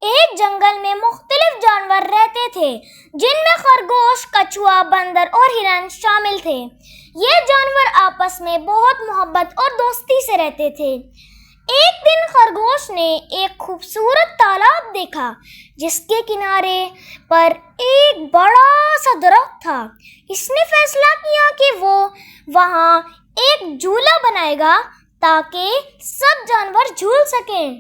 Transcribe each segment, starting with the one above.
ایک جنگل میں مختلف جانور رہتے تھے جن میں خرگوش، کچھوا، بندر اور ہرن شامل تھے۔ یہ جانور آپس میں بہت محبت اور دوستی سے رہتے تھے۔ ایک دن خرگوش نے ایک خوبصورت تالاب دیکھا جس کے کنارے پر ایک بڑا سا درخت تھا۔ اس نے فیصلہ کیا کہ وہ وہاں ایک جھولا بنائے گا تاکہ سب جانور جھول سکیں۔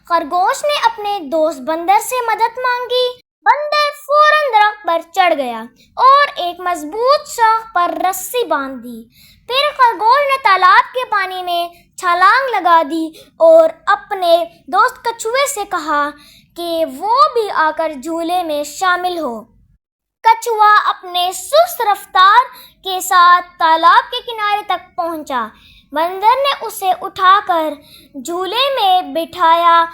خرگوش نے اپنے دوست بندر سے مدد مانگی۔ بندر فوراً درخت پر چڑھ گیا اور ایک مضبوط شاخ پر رسی باندھ دی۔ پھر خرگوش نے تالاب کے پانی میں چھلانگ لگا دی اور اپنے دوست کچھوے سے کہا کہ وہ بھی آ کر جھولے میں شامل ہو۔ کچھوا اپنے سست رفتار کے ساتھ تالاب کے کنارے تک پہنچا۔ بندر نے اسے اٹھا کر جھولے میں بٹھایا۔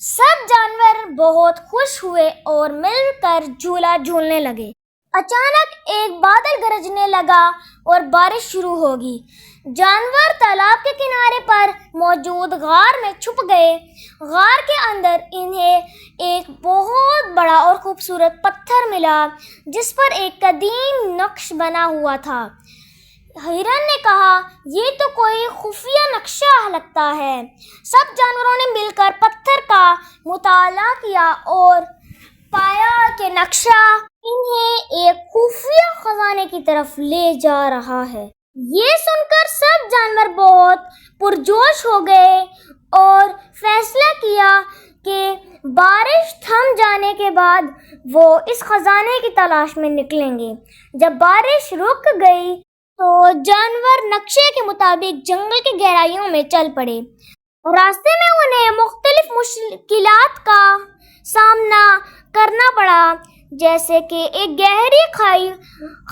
سب جانور بہت خوش ہوئے اور مل کر جھولا جھولنے لگے۔ اچانک ایک بادل گرجنے لگا اور بارش شروع ہوگی۔ جانور تالاب کے کنارے پر موجود غار میں چھپ گئے۔ غار کے اندر انہیں ایک بہت بڑا اور خوبصورت پتھر ملا جس پر ایک قدیم نقش بنا ہوا تھا۔ ہرن نے کہا، یہ تو کوئی خفیہ نقشہ لگتا ہے۔ سب جانوروں نے مل کر پتھر کا مطالعہ کیا اور پایا کہ نقشہ انہیں ایک خفیہ خزانے کی طرف لے جا رہا ہے۔ یہ سن کر سب جانور بہت پرجوش ہو گئے اور فیصلہ کیا کہ بارش تھم جانے کے بعد وہ اس خزانے کی تلاش میں نکلیں گے۔ جب بارش رک گئی تو جانور نقشے کے مطابق جنگل کی گہرائیوں میں چل پڑے۔ راستے میں انہیں مختلف مشکلات کا سامنا کرنا پڑا، جیسے کہ ایک گہری کھائی،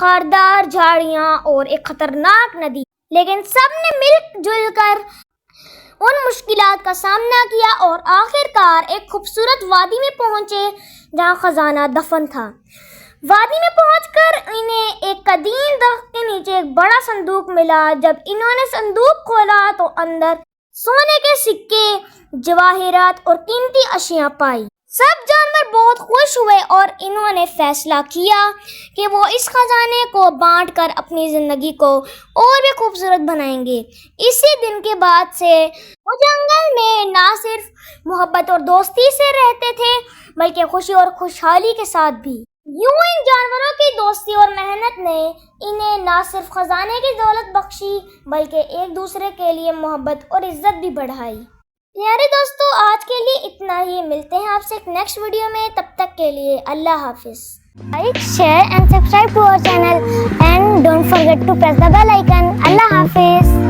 خاردار جھاڑیاں اور ایک خطرناک ندی، لیکن سب نے مل جل کر ان مشکلات کا سامنا کیا اور آخر کار ایک خوبصورت وادی میں پہنچے جہاں خزانہ دفن تھا۔ وادی میں پہنچ کر انہیں ایک قدیم درخت کے نیچے ایک بڑا صندوق ملا۔ جب انہوں نے صندوق کھولا تو اندر سونے کے سکے، جواہرات اور قیمتی اشیاء پائی۔ سب جانور بہت خوش ہوئے اور انہوں نے فیصلہ کیا کہ وہ اس خزانے کو بانٹ کر اپنی زندگی کو اور بھی خوبصورت بنائیں گے۔ اسی دن کے بعد سے وہ جنگل میں نہ صرف محبت اور دوستی سے رہتے تھے بلکہ خوشی اور خوشحالی کے ساتھ بھی۔ یوں ان جانوروں کی دوستی اور محنت نے انہیں نہ صرف خزانے کی دولت بخشی بلکہ ایک دوسرے کے لیے محبت اور عزت بھی بڑھائی۔ پیارے دوستو، آج کے لیے اتنا ہی۔ ملتے ہیں آپ سے ایک نیکسٹ ویڈیو میں، تب تک کے لیے اللہ حافظ۔ Like, share and subscribe to our channel and don't forget to press the bell icon. اللہ حافظ۔